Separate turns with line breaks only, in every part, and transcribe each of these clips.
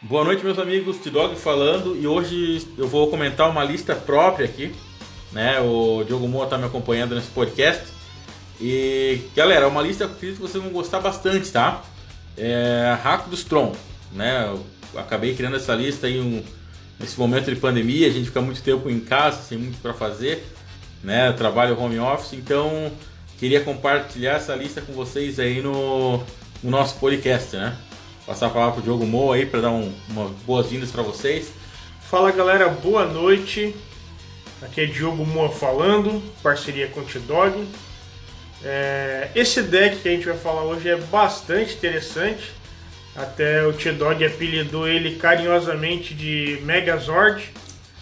Boa noite, meus amigos, T-Dog falando, e hoje eu vou comentar uma lista própria aqui, né? O Diogo Moa está me acompanhando nesse podcast. E galera, é uma lista que eu acredito que vocês vão gostar bastante, tá? É Rakdos Tron, né? Eu acabei criando essa lista aí nesse momento de pandemia, a gente fica muito tempo em casa, sem muito para fazer, né? Eu trabalho home office, então queria compartilhar essa lista com vocês aí no nosso podcast, né? Passar a palavra pro Diogo Moa aí para dar umas boas-vindas para vocês.
Fala galera, boa noite. Aqui é Diogo Moa falando, parceria com o T-Dog. Esse deck que a gente vai falar hoje é bastante interessante. Até o T-Dog apelidou ele carinhosamente de Megazord.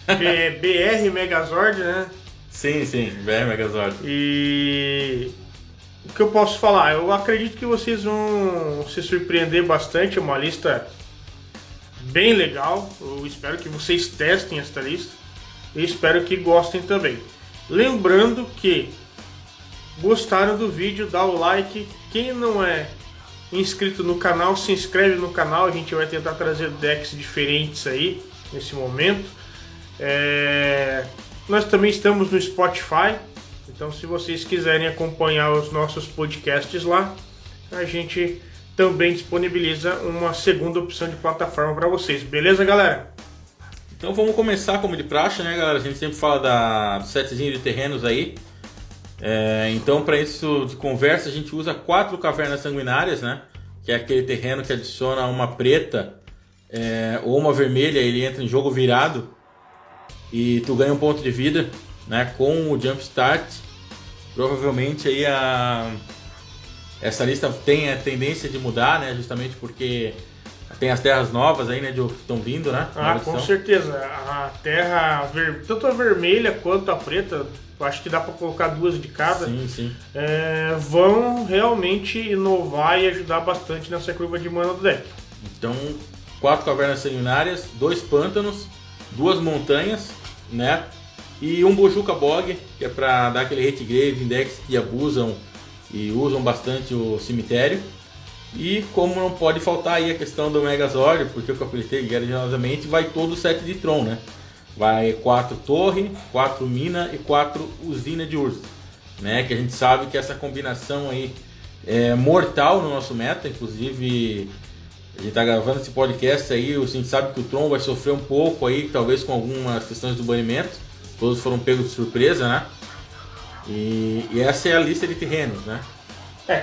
BR Megazord, né?
Sim, BR Megazord.
E o que eu posso falar? Eu acredito que vocês vão se surpreender bastante. É uma lista bem legal. Eu espero que vocês testem esta lista. E espero que gostem também. Lembrando que gostaram do vídeo, dá o like. Quem não é inscrito no canal, se inscreve no canal. A gente vai tentar trazer decks diferentes aí nesse momento. Nós também estamos no Spotify. Então, se vocês quiserem acompanhar os nossos podcasts lá, a gente também disponibiliza uma segunda opção de plataforma para vocês. Beleza, galera?
Então vamos começar como de praxe, né, galera? A gente sempre fala do setzinho de terrenos aí. Então, para isso de conversa, a gente usa 4 cavernas sanguinárias, né? Que é aquele terreno que adiciona uma preta ou uma vermelha, ele entra em jogo virado e tu ganha um ponto de vida, né? Com o Jump Start. Provavelmente aí essa lista tem a tendência de mudar, né? Justamente porque tem as terras novas aí, né? Que estão vindo, né?
Com certeza. A terra, tanto a vermelha quanto a preta, eu acho que dá para colocar 2 de cada.
Sim.
Vão realmente inovar e ajudar bastante nessa curva de mana do deck.
Então, 4 cavernas sanguinárias, 2 pântanos, 2 montanhas, né? E um Bojuka Bog, que é para dar aquele hate grave em decks que abusam e usam bastante o cemitério. E como não pode faltar aí a questão do Megazord, porque eu capitei carinhosamente, vai todo o set de Tron, né? Vai 4 torre, 4 mina e 4 usina de urso, né? Que a gente sabe que essa combinação aí é mortal no nosso meta. Inclusive, a gente tá gravando esse podcast aí, a gente sabe que o Tron vai sofrer um pouco aí, talvez com algumas questões do banimento. Todos foram pegos de surpresa, né? E essa é a lista de terrenos, né?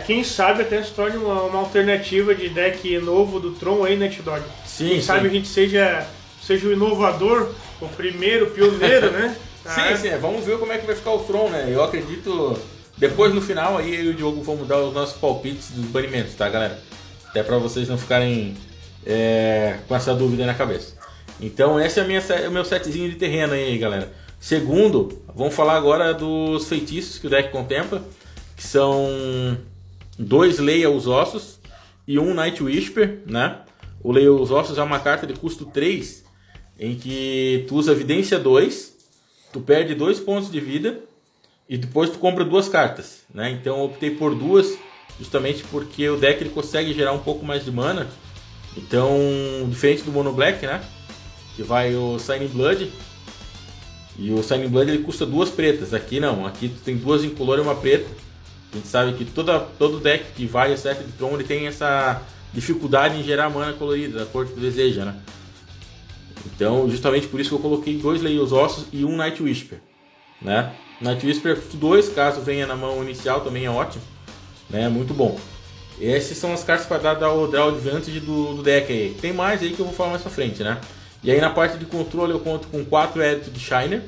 Quem sabe até se torne uma alternativa de deck novo do Tron aí, né, T-Dog? Quem sabe a gente seja o inovador, o primeiro, o pioneiro, né?
Sim, vamos ver como é que vai ficar o Tron, né? Eu acredito, depois no final aí eu e o Diogo vamos dar os nossos palpites dos banimentos, tá, galera? Até pra vocês não ficarem com essa dúvida na cabeça. Então esse é o meu setzinho de terreno aí, galera. Segundo, vamos falar agora dos feitiços que o deck contempla, que são 2 Leia os Ossos e 1 Night Whisper, né? O Leia os Ossos é uma carta de custo 3, em que tu usa Evidência 2, tu perde 2 pontos de vida e depois tu compra 2 cartas, né? Então eu optei por 2, justamente porque o deck ele consegue gerar um pouco mais de mana. Então, diferente do Mono Black, né? Que vai o Shining Blood. E o Shining Blood ele custa 2 pretas. Aqui não, aqui tu tem 2 incolor e 1 preta. A gente sabe que todo deck que vai a set de Tron ele tem essa dificuldade em gerar mana colorida da cor que tu deseja, né? Então, justamente por isso que eu coloquei 2 Leia os Ossos e 1 Night Whisper, né? Night Whisper custa 2, caso venha na mão inicial também é ótimo, né? Muito bom. Essas são as cartas para dar o draw advantage do deck aí. Tem mais aí que eu vou falar mais pra frente, né? E aí na parte de controle eu conto com 4 Edito de Shiner.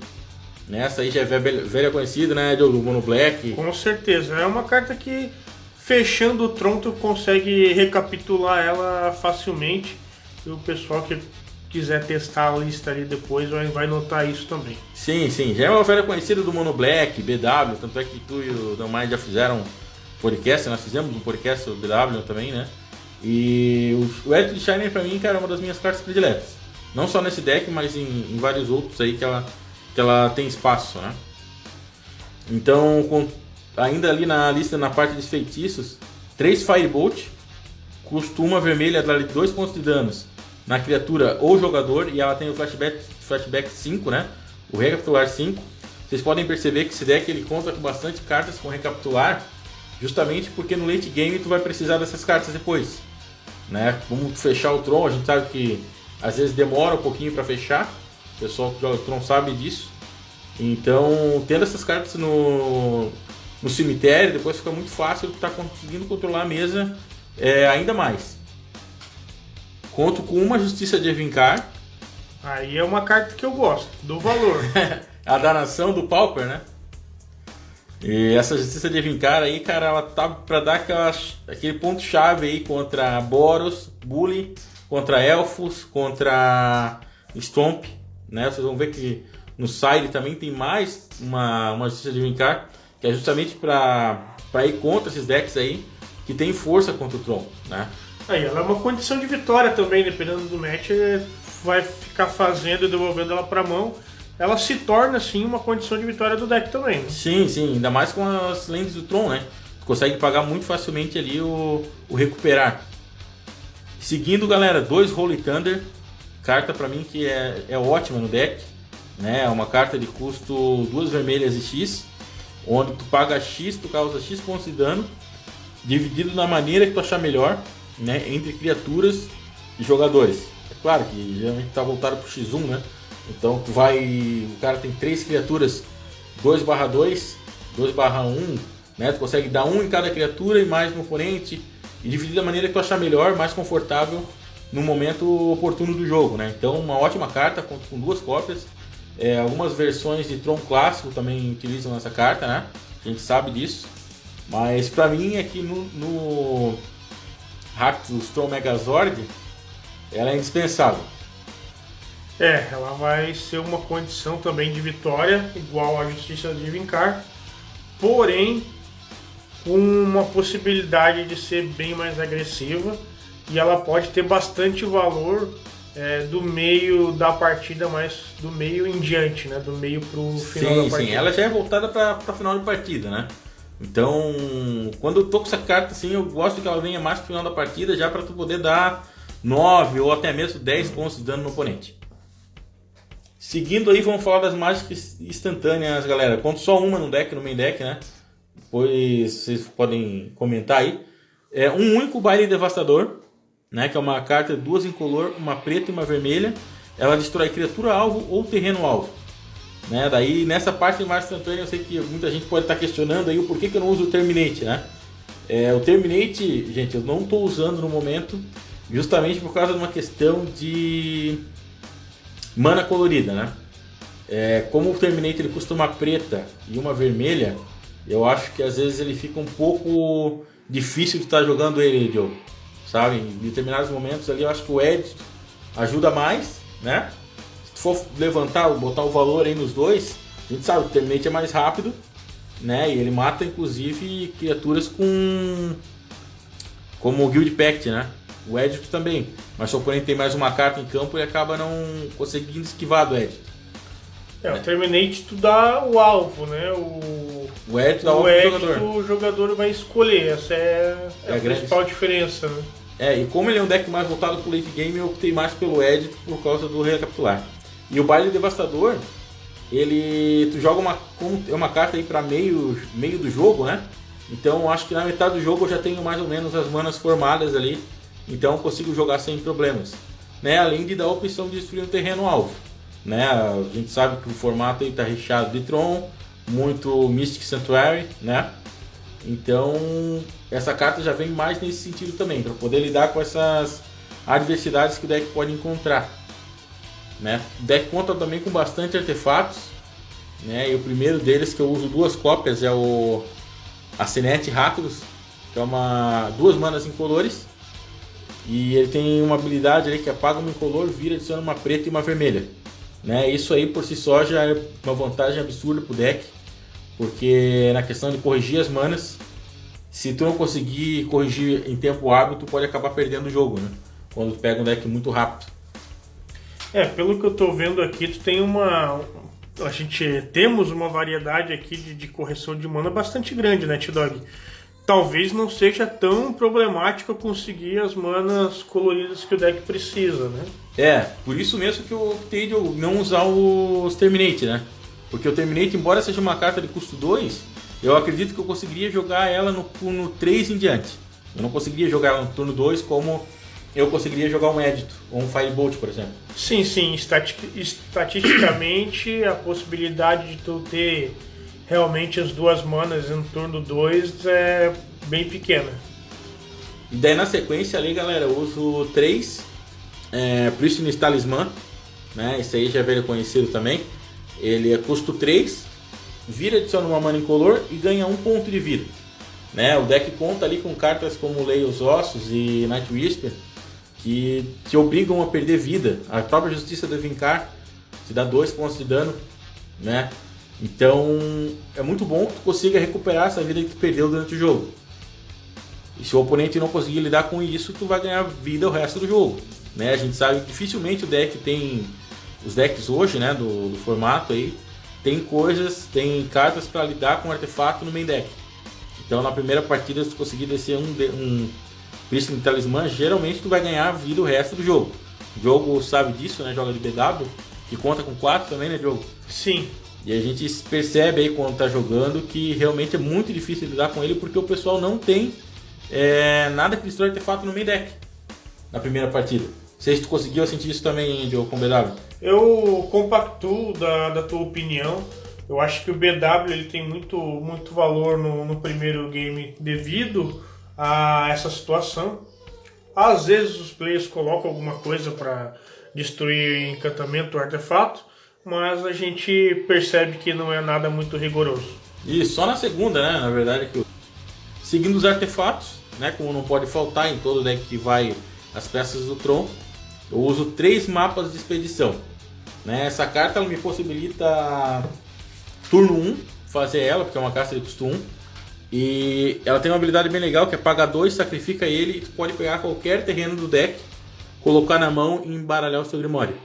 Essa aí já é velha conhecida, né? Do Mono Black.
Com certeza. É uma carta que, fechando o Tron, tu consegue recapitular ela facilmente. E o pessoal que quiser testar a lista ali depois vai notar isso também.
Sim. Já é uma velha conhecida do Mono Black, BW. Tanto é que tu e o Damai já fizeram podcast. Nós fizemos um podcast sobre BW também, né? E o Edito de Shiner pra mim, cara, é uma das minhas cartas prediletas. Não só nesse deck, mas em vários outros aí que ela tem espaço, né? Então, ainda ali na lista, na parte dos feitiços, 3 Firebolt, custa 1 vermelha, dá 2 pontos de danos. na criatura ou jogador, e ela tem o flashback 5, né? O recapitular 5. Vocês podem perceber que esse deck ele conta com bastante cartas com recapitular, justamente porque no late game tu vai precisar dessas cartas depois, né? Vamos fechar o Tron, a gente sabe que às vezes demora um pouquinho para fechar, o pessoal que joga Tron sabe disso. Então, tendo essas cartas no cemitério, depois fica muito fácil tu estar conseguindo controlar a mesa ainda mais. Conto com uma Justiça de Evincar.
Aí é uma carta que eu gosto, do valor.
A danação do Pauper, né? E essa Justiça de Evincar aí, cara, ela tá pra dar aquele ponto-chave aí contra Boros, Bully, contra Elfos, contra Stomp, né? Vocês vão ver que no side também tem mais uma Justiça de Evincar, que é justamente pra ir contra esses decks aí, que tem força contra o Tron, né?
Aí ela é uma condição de vitória também, dependendo do match, vai ficar fazendo e devolvendo ela pra mão. Ela se torna, sim, uma condição de vitória do deck também, né?
Sim, ainda mais com as lentes do Tron, né? Tu consegue pagar muito facilmente ali o recuperar. Seguindo, galera, 2 Holy Thunder, carta pra mim que é ótima no deck, né? É uma carta de custo 2 vermelhas e X, onde tu paga X, tu causa X pontos de dano, dividido da maneira que tu achar melhor, né? Entre criaturas e jogadores. É claro que geralmente tá voltado pro X1, né? Então o cara tem 3 criaturas 2/2, 2/1, né? Tu consegue dar 1 em cada criatura e mais no oponente e dividir da maneira que tu achar melhor, mais confortável no momento oportuno do jogo, né? Então uma ótima carta com 2 cópias. Algumas versões de Tron clássico também utilizam essa carta, né? A gente sabe disso. Mas pra mim aqui no Rakdos Tron Megazord ela é indispensável.
Ela vai ser uma condição também de vitória, igual a Justiça de Evincar, porém com uma possibilidade de ser bem mais agressiva, e ela pode ter bastante valor do meio da partida, mas do meio em diante, né? Do meio pro final da partida.
Sim, ela já é voltada para final de partida, né? Então, quando eu tô com essa carta assim, eu gosto que ela venha mais pro final da partida, já para tu poder dar 9 ou até mesmo 10 pontos de dano no oponente. Seguindo aí, vamos falar das mágicas instantâneas, galera. Conto só uma no main deck, né? Depois vocês podem comentar aí. Um único Baile Devastador, né? Que é uma carta 2 incolor, uma preta e uma vermelha. Ela destrói criatura alvo ou terreno alvo, né? Daí nessa parte de mágica instantânea eu sei que muita gente pode estar questionando aí o porquê que eu não uso o Terminate, né? O Terminate, gente, eu não estou usando no momento, justamente por causa de uma questão de mana colorida, né? Como o Terminate ele custa uma preta e uma vermelha, eu acho que às vezes ele fica um pouco difícil de estar jogando ele, Diogo, sabe? Em determinados momentos ali eu acho que o Edge ajuda mais, né? Se tu for levantar, botar o valor aí nos dois, a gente sabe que o Terminate é mais rápido, né? E ele mata inclusive criaturas como o Guild Pact, né? O Edge também, mas se o oponente tem mais uma carta em campo, ele acaba não conseguindo esquivar do Edge.
O Terminate tu dá o alvo, né?
O Edge dá o alvo pro jogador.
O jogador vai escolher, essa é a principal diferença, né?
E como ele é um deck mais voltado pro late game, eu optei mais pelo Edge por causa do recapitular. E o Baile Devastador, tu joga uma carta aí para meio do jogo, né? Então eu acho que na metade do jogo eu já tenho mais ou menos as manas formadas ali. Então eu consigo jogar sem problemas, né? Além de dar a opção de destruir um terreno alvo, né? A gente sabe que o formato está recheado de Tron, muito Mystic Sanctuary, né? Então essa carta já vem mais nesse sentido também, para poder lidar com essas adversidades que o deck pode encontrar, né? O deck conta também com bastante artefatos, né? E o primeiro deles que eu uso 2 cópias é o Asenet Rakdos, que é 2 manas incolores. E ele tem uma habilidade ali que apaga uma incolor, vira, adiciona uma preta e uma vermelha, né? Isso aí por si só já é uma vantagem absurda pro deck, porque na questão de corrigir as manas, se tu não conseguir corrigir em tempo hábil, tu pode acabar perdendo o jogo, né? Quando tu pega um deck muito rápido.
Pelo que eu tô vendo aqui, tu tem temos uma variedade aqui de correção de mana bastante grande, né, T-Dog? talvez não seja tão problemático conseguir as manas coloridas que o deck precisa, né?
Por isso mesmo que eu optei de não usar os Terminate, né? Porque o Terminate, embora seja uma carta de custo 2, eu acredito que eu conseguiria jogar ela no turno 3 em diante. Eu não conseguiria jogar ela no turno 2 como eu conseguiria jogar um Edito ou um Firebolt, por exemplo.
Sim, estatisticamente a possibilidade de tu ter realmente as 2 manas no turno 2 é bem pequena.
E daí na sequência ali, galera, eu uso 3 Pristinous Talismã, né? Esse aí já é velho conhecido também. Ele é custo 3, vira, adiciona uma mana incolor e ganha 1 ponto de vida. Né? O deck conta ali com cartas como Lei os Ossos e Night Whisper, que te obrigam a perder vida. A própria Justiça do Vincar te dá 2 pontos de dano, né? Então é muito bom que tu consiga recuperar essa vida que tu perdeu durante o jogo. E se o oponente não conseguir lidar com isso, tu vai ganhar vida o resto do jogo, né? A gente sabe que dificilmente o deck tem... Os decks hoje, né, do formato aí, tem cartas para lidar com artefato no main deck. Então na primeira partida, se tu conseguir descer um Pristinous Talismã, geralmente tu vai ganhar vida o resto do jogo. O jogo sabe disso, né? Joga de BW, que conta com 4 também, né, jogo?
Sim.
E a gente percebe aí quando tá jogando que realmente é muito difícil lidar com ele, porque o pessoal não tem nada que destrói artefato no main deck na primeira partida. Não sei se tu conseguiu sentir isso também, Diogo, com BW.
Eu compactuo da tua opinião. Eu acho que o BW ele tem muito valor no primeiro game devido a essa situação. Às vezes os players colocam alguma coisa para destruir encantamento ou artefato, mas a gente percebe que não é nada muito rigoroso.
E só na segunda, né? Na verdade, seguindo os artefatos, né? Como não pode faltar em todo deck que vai as peças do Tron, eu uso 3 mapas de expedição. Né? Essa carta ela me possibilita turno 1 fazer ela, porque é uma carta de custo 1. E ela tem uma habilidade bem legal que é paga 2, sacrifica ele e tu pode pegar qualquer terreno do deck, colocar na mão e embaralhar o seu Grimório.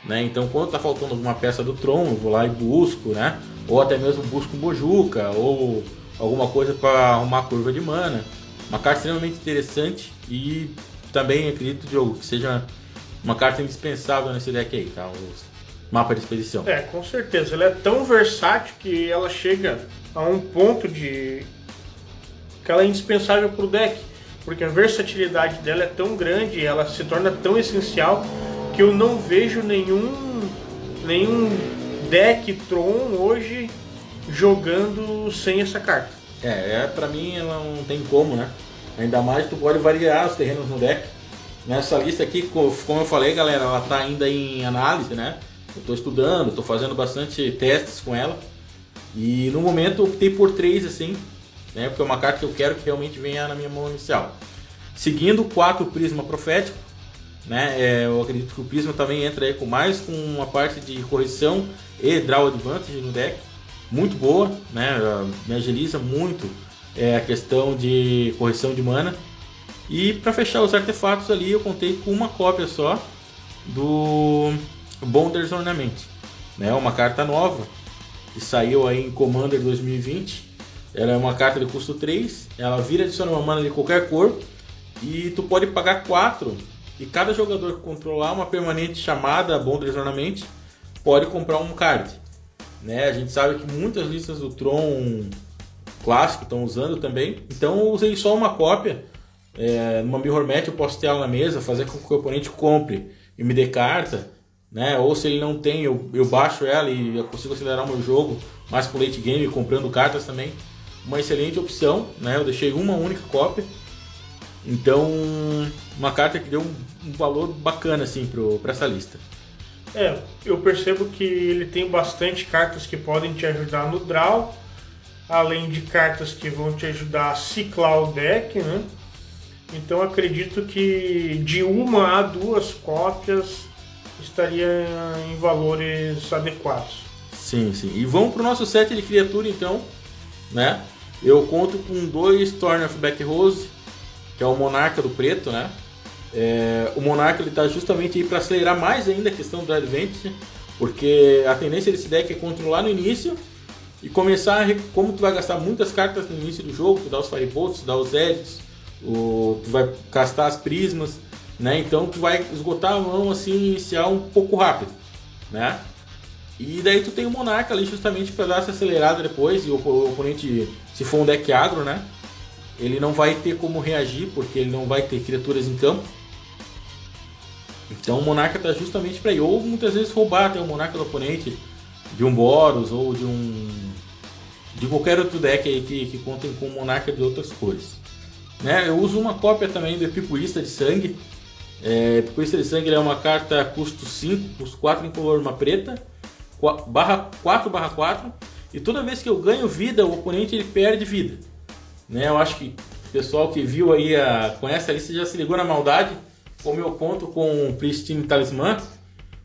Né? Então quando tá faltando alguma peça do Tron, eu vou lá e busco, né? Ou até mesmo busco um Bojuka, ou alguma coisa para arrumar a curva de mana. Uma carta extremamente interessante e também acredito, Diogo, que seja uma carta indispensável nesse deck aí, tá? Os mapa de expedição.
Com certeza. Ela é tão versátil que ela chega a um ponto de que ela é indispensável para o deck, porque a versatilidade dela é tão grande, ela se torna tão essencial que eu não vejo nenhum deck Tron hoje jogando sem essa carta.
Pra mim ela não tem como, né? Ainda mais tu pode variar os terrenos no deck. Nessa lista aqui, como eu falei, galera, ela tá ainda em análise, né? Eu tô estudando, tô fazendo bastante testes com ela. E no momento eu optei por 3 assim, né? Porque é uma carta que eu quero que realmente venha na minha mão inicial. Seguindo 4 Prisma Profético, né? Eu acredito que o Prisma também entra aí com uma parte de correção e Draw Advantage no deck. Muito boa, né? Me agiliza muito a questão de correção de mana. E para fechar os artefatos ali, eu contei com uma cópia só do Bonders Ornament, né? Uma carta nova que saiu aí em Commander 2020. Ela é uma carta de custo 3, ela vira, adiciona uma mana de qualquer cor e tu pode pagar 4 e cada jogador que controlar uma permanente chamada Bonders Ornament pode comprar um card, né? A gente sabe que muitas listas do Tron clássico estão usando também, então eu usei só uma cópia. Numa Mirror Match eu posso ter ela na mesa, fazer com que o oponente compre e me dê carta, né? Ou se ele não tem, eu baixo ela e eu consigo acelerar o meu jogo mais pro late game comprando cartas também. Uma excelente opção, né? Eu deixei uma única cópia, então uma carta que deu um valor bacana assim para essa lista.
Eu percebo que ele tem bastante cartas que podem te ajudar no draw, além de cartas que vão te ajudar a ciclar o deck, né? Então acredito que de 1 a 2 cópias estaria em valores adequados.
Sim. E vamos para o nosso set de criatura então, né? Eu conto com 2 Thorn of Backrose, que é o Monarca do preto, né? O Monarca ele está justamente aí para acelerar mais ainda a questão do Advantage, porque a tendência desse deck é controlar no início e começar como tu vai gastar muitas cartas no início do jogo, tu dá os Firebolts, tu dá os Edges, tu vai castar as prismas, né? Então tu vai esgotar a mão assim inicial um pouco rápido, né? E daí tu tem o Monarca ali justamente para dar essa acelerada depois, e o oponente, se for um deck agro, né? Ele não vai ter como reagir, porque ele não vai ter criaturas em campo. Então o Monarca tá justamente para ir, ou muitas vezes roubar até o Monarca do oponente de um Boros ou de qualquer outro deck aí que contem com Monarca de outras cores. Né? Eu uso uma cópia também do Epicurista de Sangue. Epicurista de Sangue é uma carta custo 5, custo 4 em color, uma preta, 4/4, e toda vez que eu ganho vida, o oponente ele perde vida. Né? Eu acho que o pessoal que viu aí, conhece a lista, já se ligou na maldade. Como eu conto com o Pristine Talismã,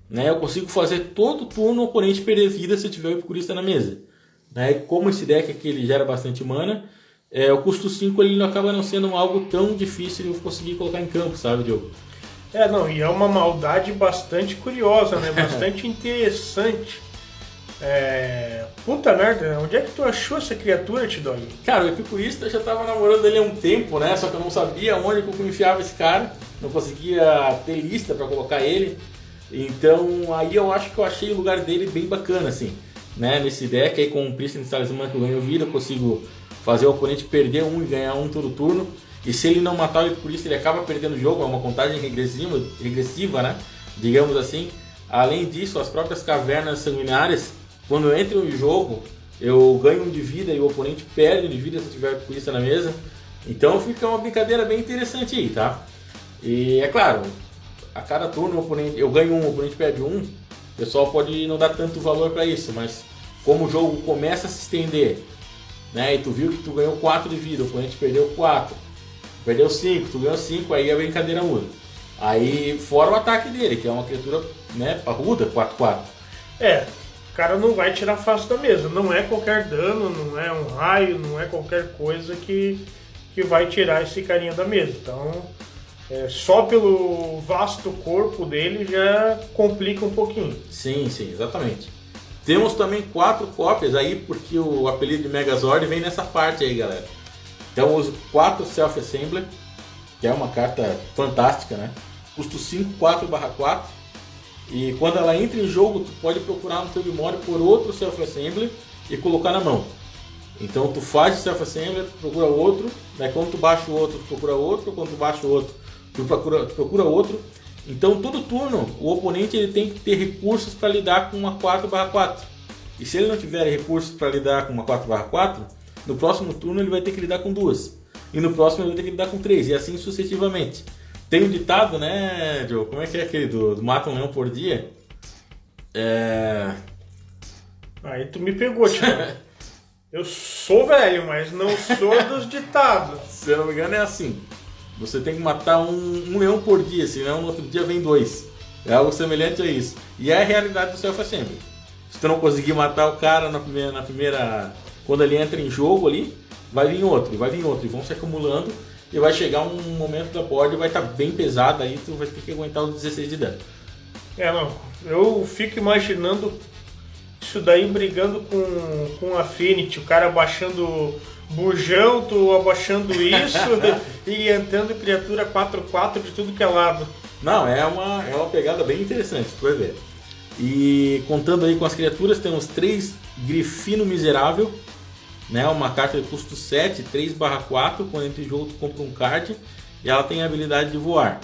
né, eu consigo fazer todo turno o oponente perder vida se eu tiver o Epicurista na mesa. Né? E como esse deck aqui ele gera bastante mana, o custo 5 ele acaba não sendo algo tão difícil de eu conseguir colocar em campo, sabe, Diogo?
E é uma maldade bastante curiosa, né? Bastante interessante. Puta merda, onde é que tu achou essa criatura, T-Dog?
Cara, o Epicurista já tava namorando ele há um tempo, né? Só que eu não sabia onde que eu enfiava esse cara. Não conseguia ter lista pra colocar ele. Então aí eu acho que eu achei o lugar dele bem bacana, assim. Né? Nesse deck aí com o Pristine Talismã que eu ganho vida, eu consigo fazer o oponente perder um e ganhar um todo turno. E se ele não matar o Epicurista, ele acaba perdendo o jogo. É uma contagem regressiva, né? Digamos assim. Além disso, as próprias cavernas sanguinárias, quando eu entro no jogo, eu ganho um de vida e o oponente perde de vida se tiver Epicurista na mesa. Então fica uma brincadeira bem interessante aí, tá? E é claro, a cada turno eu ganho um, o oponente perde um. O pessoal pode não dar tanto valor para isso, mas como o jogo começa a se estender, né? E tu viu que tu ganhou 4 de vida, o oponente perdeu 4, perdeu 5, tu ganhou 5, aí a brincadeira muda. Aí fora o ataque dele, que é uma criatura, né, parruda, 4/4.
O cara não vai tirar fácil da mesa. Não é qualquer dano, não é um raio, não é qualquer coisa que vai tirar esse carinha da mesa. Então, só pelo vasto corpo dele já complica um pouquinho.
Sim, exatamente. Temos também 4 cópias aí, porque o apelido de Megazord vem nessa parte aí, galera. Então eu uso 4 Self-Assembler, que é uma carta fantástica, né? Custo 5, 4/4. E quando ela entra em jogo, tu pode procurar no teu memória por outro Self-Assembler e colocar na mão. Então tu faz o Self-Assembler, tu procura outro, né? Quando tu baixa o outro, tu procura outro, quando tu baixa o outro, tu procura outro. Então todo turno o oponente ele tem que ter recursos para lidar com uma 4/4. E se ele não tiver recursos para lidar com uma 4/4, no próximo turno ele vai ter que lidar com 2. E no próximo ele vai ter que lidar com 3, e assim sucessivamente. Tem um ditado, né, Joe? Como é que é aquele do mata um leão por dia?
Aí tu me pegou, tipo. Eu sou velho, mas não sou dos ditados.
Se eu não me engano é assim. Você tem que matar um leão por dia, senão no outro dia vem 2. É algo semelhante a isso. E é a realidade do Self-Assembly. Se tu não conseguir matar o cara na primeira... Quando ele entra em jogo ali, vai vir outro, e vão se acumulando. E vai chegar um momento da board e vai estar bem pesado, aí tu vai ter que aguentar os 16 de dano.
Eu fico imaginando isso daí brigando com Affinity, o cara abaixando bujão, tu abaixando isso e entrando criatura 4/4 de tudo que é lado.
Não, é uma pegada bem interessante, tu vai ver. E contando aí com as criaturas, temos 3 Grifino Miserável, né? Uma carta de custo 7, 3/4, quando entra em jogo tu compra um card e ela tem a habilidade de voar.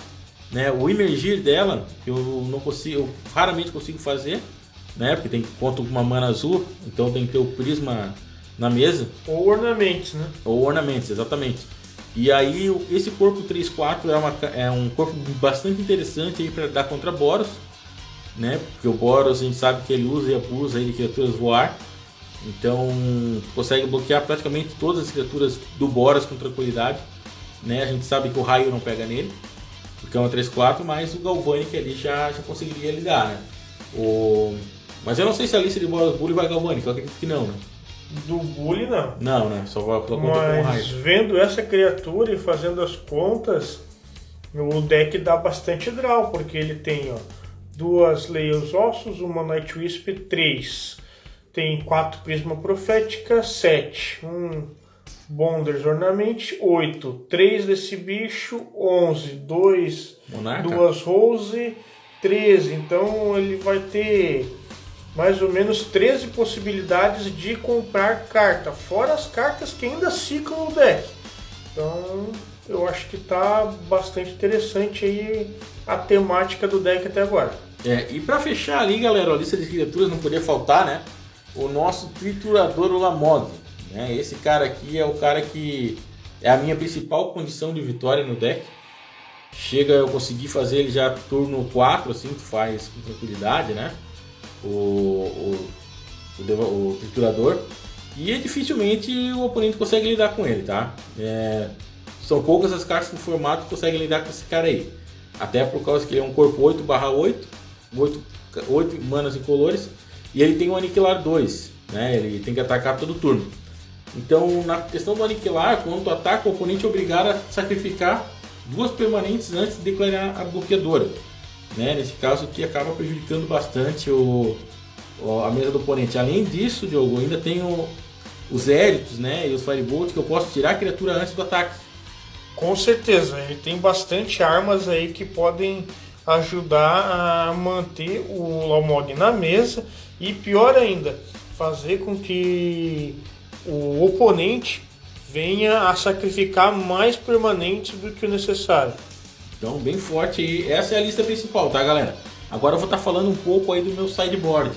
Né? O emergir dela, eu raramente consigo fazer, né? Porque tem conta com uma mana azul, então tem que ter o prisma na mesa.
Ou ornamentos, né?
Ou ornamentos, exatamente. E aí esse corpo 3/4 é um corpo bastante interessante para dar contra Boros, né? Porque o Boros a gente sabe que ele usa e abusa aí de criaturas voar. Então consegue bloquear praticamente todas as criaturas do Boros com tranquilidade, né? A gente sabe que o raio não pega nele, porque é uma 3/4, mas o Galvanic ali já conseguiria lidar, né? Mas eu não sei se a lista de Boros Bully vai Galvanic, eu acredito que não, né?
Do Bully não.
Não, né? Só conta com o raio.
Mas vendo essa criatura e fazendo as contas, o deck dá bastante draw, porque ele tem 2 Leios Ossos, uma Night Wisp, 3 tem 4 Prisma Profética, 7, 1 Bonders Ornament, 8, 3 desse bicho, 11, 2,
Monarca?
2 Rose, 13. Então ele vai ter mais ou menos 13 possibilidades de comprar carta, fora as cartas que ainda ciclam o deck. Então eu acho que tá bastante interessante aí a temática do deck até agora.
E pra fechar ali, galera, a lista de criaturas não podia faltar, né? O nosso Triturador Ulamog, né? Esse cara aqui é o cara que é a minha principal condição de vitória no deck. Chega, eu consegui fazer ele já turno 4, assim, tu faz com tranquilidade, né? O Triturador. E dificilmente o oponente consegue lidar com ele, tá? São poucas as cartas no formato que conseguem lidar com esse cara aí. Até por causa que ele é um corpo 8/8, 8 manas incolores. E ele tem o Aniquilar 2, né? Ele tem que atacar todo turno. Então, na questão do Aniquilar, quando tu ataca, o oponente é obrigado a sacrificar 2 permanentes antes de declarar a bloqueadora, né? Nesse caso aqui acaba prejudicando bastante a mesa do oponente. Além disso, Diogo, ainda tem os Éritos, né? E os Firebolts, que eu posso tirar a criatura antes do ataque.
Com certeza, ele tem bastante armas aí que podem ajudar a manter o Ulamog na mesa e, pior ainda, fazer com que o oponente venha a sacrificar mais permanentes do que o necessário.
Então, bem forte aí. Essa é a lista principal, tá, galera? Agora eu vou estar falando um pouco aí do meu sideboard,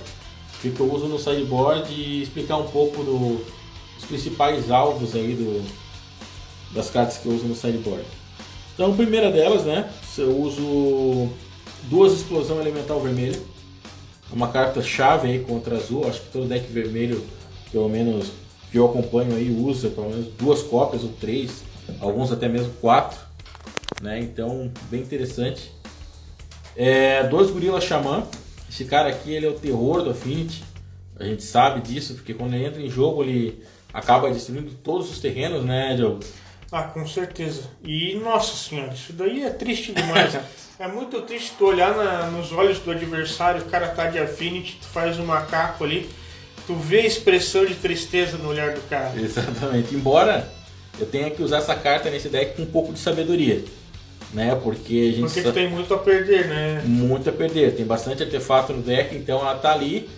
o que eu uso no sideboard, e explicar um pouco dos principais alvos aí das cartas que eu uso no sideboard. Então, a primeira delas, né, eu uso 2 Explosão Elemental Vermelha, uma carta chave aí contra azul. Acho que todo deck vermelho, pelo menos que eu acompanho aí, usa pelo menos 2 cópias ou 3, alguns até mesmo 4, né? Então, bem interessante. 2 Gorila Xamã. Esse cara aqui, ele é o terror do Affinity. A gente sabe disso, porque quando ele entra em jogo, ele acaba destruindo todos os terrenos, né, Diogo?
Ah, com certeza. E, nossa senhora, isso daí é triste demais. É muito triste tu olhar nos olhos do adversário, o cara tá de Affinity, tu faz um macaco ali, tu vê a expressão de tristeza no olhar do cara.
Exatamente. Embora eu tenha que usar essa carta nesse deck com um pouco de sabedoria, né? Porque a gente
tu tem muito a perder, né?
Muito a perder. Tem bastante artefato no deck, então ela tá ali,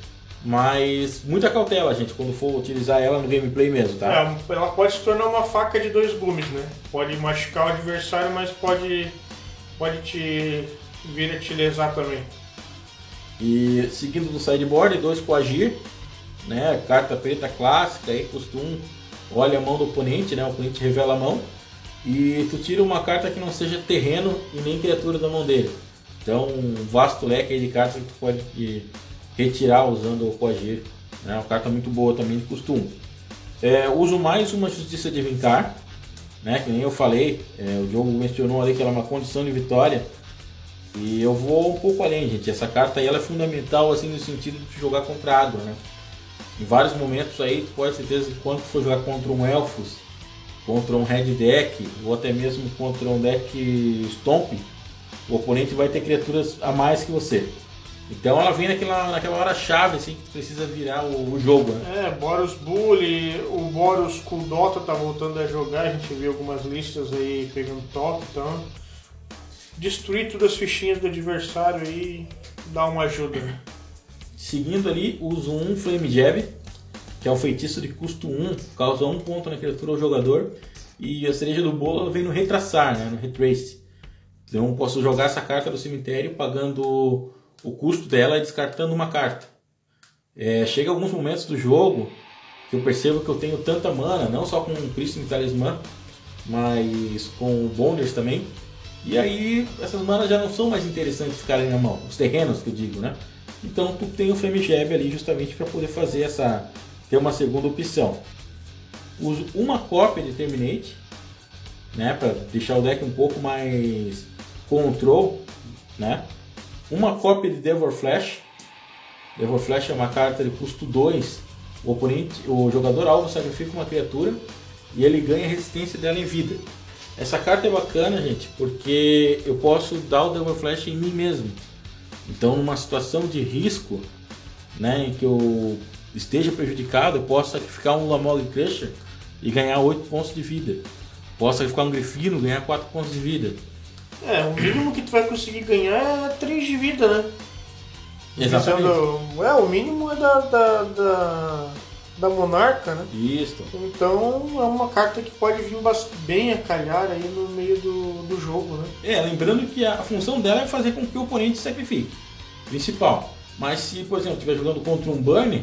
mas muita cautela, gente, quando for utilizar ela no gameplay mesmo, tá?
Ela pode se tornar uma faca de 2 gumes, né? Pode machucar o adversário, mas pode vir a te lesar também.
E seguindo do sideboard, 2 Coagir, né? Carta preta clássica, aí custa 1, olha a mão do oponente, né? O oponente revela a mão e tu tira uma carta que não seja terreno e nem criatura da mão dele. Então, um vasto leque aí de cartas que tu pode retirar usando o Coagir, né? Uma carta muito boa também de custo 1. Uso mais uma Justiça de Vincar, né? Que nem eu falei, o Diogo mencionou ali que ela é uma condição de vitória. E eu vou um pouco além, gente. Essa carta aí ela é fundamental assim, no sentido de jogar contra água, né? Em vários momentos aí, tu pode ter certeza que quando tu for jogar contra um Elfos, contra um Red Deck, ou até mesmo contra um deck Stomp, o oponente vai ter criaturas a mais que você. Então ela vem naquela hora chave assim, que tu precisa virar o jogo, né?
Boros Bully, o Boros Kuldota tá voltando a jogar, a gente viu algumas listas aí pegando top, então destruir todas as fichinhas do adversário aí dá uma ajuda, né?
Seguindo ali, uso um Flame Jab, que é um feitiço de custo 1, causa 1 ponto na criatura ou jogador, e a cereja do bolo vem no Retraçar, né, no Retrace. Então eu posso jogar essa carta do cemitério pagando o custo dela e descartando uma carta. Chega alguns momentos do jogo que eu percebo que eu tenho tanta mana, não só com o Prisma Talismã, mas com Bonders também, e aí essas manas já não são mais interessantes ficarem na mão, os terrenos que eu digo, né? Então tu tem o Flame Jab ali justamente para poder fazer ter uma segunda opção. Uso uma cópia de Terminate, né, para deixar o deck um pouco mais control, né? Uma cópia de Devor Flash. Devor Flash é uma carta de custo 2. O jogador alvo sacrifica uma criatura e ele ganha a resistência dela em vida. Essa carta é bacana, gente, porque eu posso dar o Devor Flash em mim mesmo. Então, numa situação de risco, né, em que eu esteja prejudicado, eu posso sacrificar um Lamog Crusher e ganhar 8 pontos de vida. Posso sacrificar um Grifino e ganhar 4 pontos de vida.
O mínimo que tu vai conseguir ganhar é 3 de vida, né?
Exatamente.
O mínimo é da Monarca, né?
Isso.
Então é uma carta que pode vir bem a calhar aí no meio do jogo, né?
Lembrando que a função dela é fazer com que o oponente sacrifique. Principal. Mas se, por exemplo, estiver jogando contra um Burn,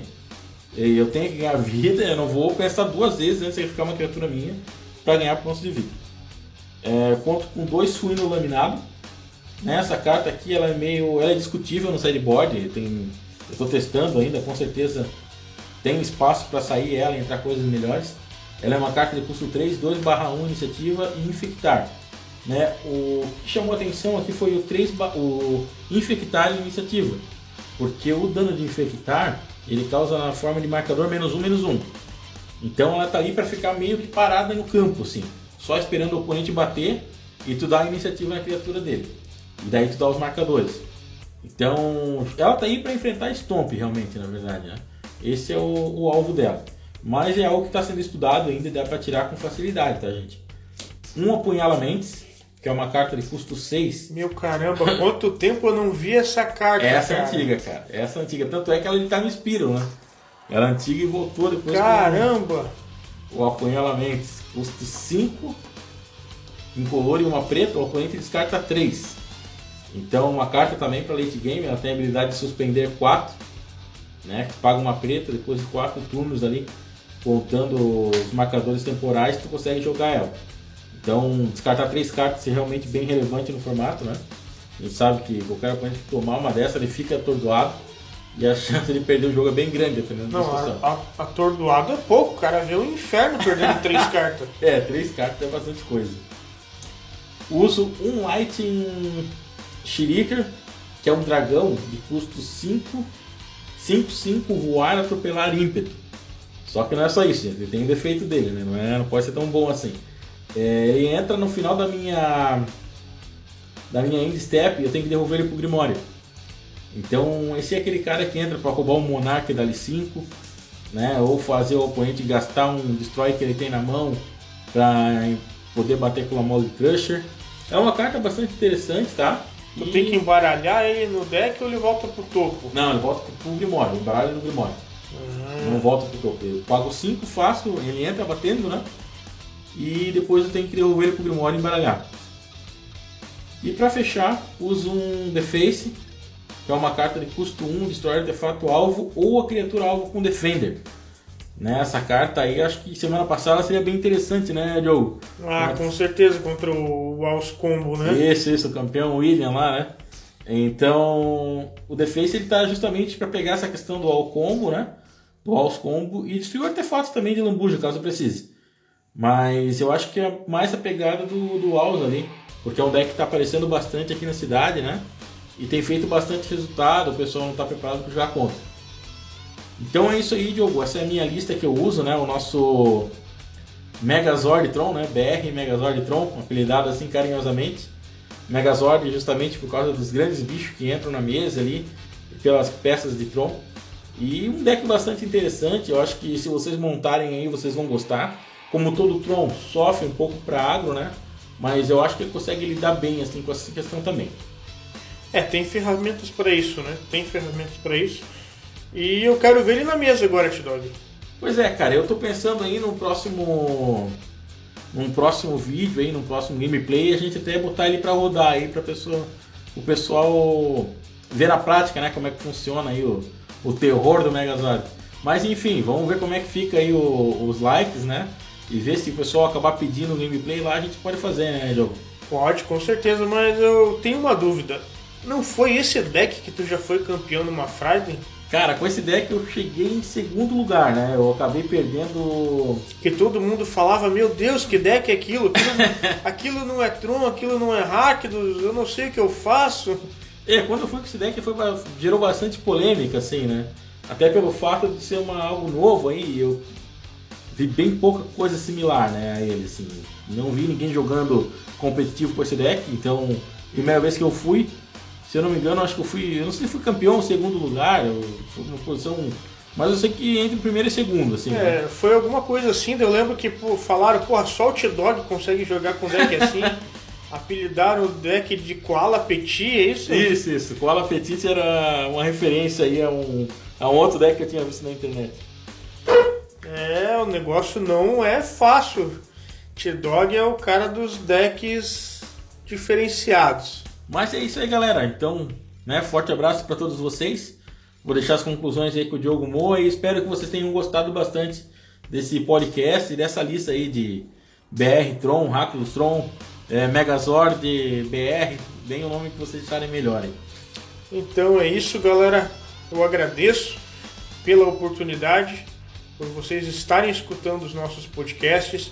eu tenho que ganhar vida, eu não vou pensar 2 vezes antes de sacrificar uma criatura minha para ganhar pontos de vida. Conto com 2 Suíno Laminado. Essa carta aqui ela é discutível no sideboard. Eu estou testando ainda, com certeza tem espaço para sair ela e entrar coisas melhores. Ela é uma carta de custo 3, 2/1 iniciativa e infectar. O que chamou a atenção aqui foi o infectar e iniciativa, porque o dano de infectar ele causa na forma de marcador -1/-1. Então ela tá aí para ficar meio que parada no campo, assim, só esperando o oponente bater e tu dá a iniciativa na criatura dele. E daí tu dá os marcadores. Então ela tá aí para enfrentar Stomp realmente, na verdade, né? Esse é o alvo dela. Mas é algo que está sendo estudado ainda e dá para tirar com facilidade, tá, gente? Um Apunhalamentes, que é uma carta de custo 6.
Meu caramba, quanto tempo eu não vi essa carta,
Essa é antiga, cara. Essa é antiga. Tanto é que ela tá no Spiro, né? Ela é antiga e voltou depois.
Caramba!
O Apunhalamentes, custo 5. Incolor e uma preta, o oponente descarta 3. Então uma carta também para late game, ela tem a habilidade de suspender 4. Né? Que paga uma preta, depois de 4 turnos ali, contando os marcadores temporais, tu consegue jogar ela. Então, descartar 3 cartas é realmente bem relevante no formato, né? A gente sabe que qualquer oponente que tomar uma dessa, ele fica atordoado e a chance de perder o jogo é bem grande, dependendo da situação.
Atordoado é pouco, o cara vê o inferno perdendo 3 cartas.
3 cartas é bastante coisa. Uso um Lightning Shuriken, que é um dragão de custo 5, 5/5, voar, atropelar, ímpeto. Só que não é só isso, gente. Ele tem um defeito dele, né? Não pode ser tão bom assim. Ele entra no final da minha end step e eu tenho que devolver ele pro Grimório. Então esse é aquele cara que entra para roubar um Monarca e dar-lhe 5, né? Ou fazer o oponente gastar um Destroy que ele tem na mão para poder bater com uma Lamog Crusher. É uma carta bastante interessante, tá?
Tu tem que embaralhar ele no deck ou ele volta pro topo?
Não, ele volta pro Grimório, embaralha no Grimório. Não volta pro topo. Eu pago 5 fácil, ele entra batendo, né? E depois eu tenho que devolver ele pro Grimório e embaralhar. E para fechar, uso um Deface, que é uma carta de custo 1, destrói artefato alvo ou a criatura alvo com Defender. Essa carta aí, acho que semana passada seria bem interessante, né, Diogo?
Com certeza, contra o Alls Combo, né?
Isso, o campeão William lá, né? Então, o Deface ele tá justamente para pegar essa questão do All Combo, né? Do Alls Combo e destruir artefatos também de lambuja, caso precise. Mas eu acho que é mais a pegada do Alls ali, porque é um deck que está aparecendo bastante aqui na cidade, né? E tem feito bastante resultado, o pessoal não está preparado para jogar contra. Então é isso aí, Diogo. Essa é a minha lista que eu uso, né? O nosso Megazord Tron, né? BR Megazord Tron, apelidado assim carinhosamente. Megazord justamente por causa dos grandes bichos que entram na mesa ali, pelas peças de Tron. E um deck bastante interessante, eu acho que se vocês montarem aí vocês vão gostar. Como todo Tron, sofre um pouco para agro, né? Mas eu acho que ele consegue lidar bem assim com essa questão também.
Tem ferramentas para isso, né? Tem ferramentas para isso. E eu quero ver ele na mesa agora, T-Dog.
Pois é, cara, eu tô pensando aí num próximo vídeo aí, num próximo gameplay, a gente até botar ele para rodar aí para o pessoal ver na prática, né, como é que funciona aí o terror do Megazord. Mas enfim, vamos ver como é que fica aí os likes, né? E ver se o pessoal acabar pedindo o gameplay lá, a gente pode fazer, né, Diogo?
Pode, com certeza, mas eu tenho uma dúvida. Não foi esse deck que tu já foi campeão numa Friday?
Cara, com esse deck eu cheguei em segundo lugar, né? Eu acabei perdendo...
Que todo mundo falava, meu Deus, que deck é aquilo? Aquilo não é Tron, aquilo não é Rakdos, eu não sei o que eu faço.
Quando eu fui com esse deck gerou bastante polêmica, assim, né? Até pelo fato de ser algo novo aí, eu vi bem pouca coisa similar, né, a ele, assim. Não vi ninguém jogando competitivo com esse deck, então, primeira vez que eu fui, se eu não me engano, acho que eu não sei se fui campeão ou segundo lugar, eu fui numa posição Mas eu sei que entre primeiro e segundo, assim. Né?
Foi alguma coisa assim, eu lembro que falaram, porra, só o T-Dog consegue jogar com deck assim. Apelidaram o deck de Koala Petit, é isso?
Isso. Koala Petit era uma referência aí a um outro deck que eu tinha visto na internet.
O negócio não é fácil. T-Dog é o cara dos decks diferenciados.
Mas é isso aí, galera. Então, né, forte abraço para todos vocês. Vou deixar as conclusões aí com o Diogo Moa e espero que vocês tenham gostado bastante desse podcast e dessa lista aí de BR Tron, Rakdos Tron, Megazord BR, bem o nome que vocês acharem melhor aí.
Então é isso, galera. Eu agradeço pela oportunidade, por vocês estarem escutando os nossos podcasts.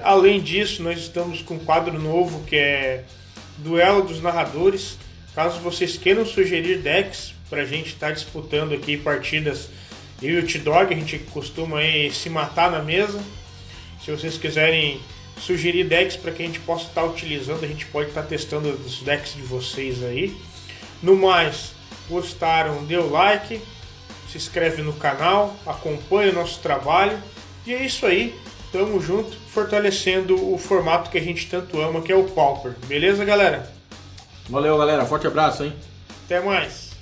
Além disso, nós estamos com um quadro novo que é Duelo dos Narradores. Caso vocês queiram sugerir decks pra gente estar disputando aqui partidas, eu e o T-Dog, a gente costuma aí se matar na mesa. Se vocês quiserem sugerir decks para que a gente possa estar utilizando, a gente pode estar testando os decks de vocês aí. No mais, gostaram, dê o like, se inscreve no canal, acompanha o nosso trabalho. E é isso aí, tamo junto, fortalecendo o formato que a gente tanto ama, que é o Pauper. Beleza, galera?
Valeu, galera. Forte abraço, hein?
Até mais!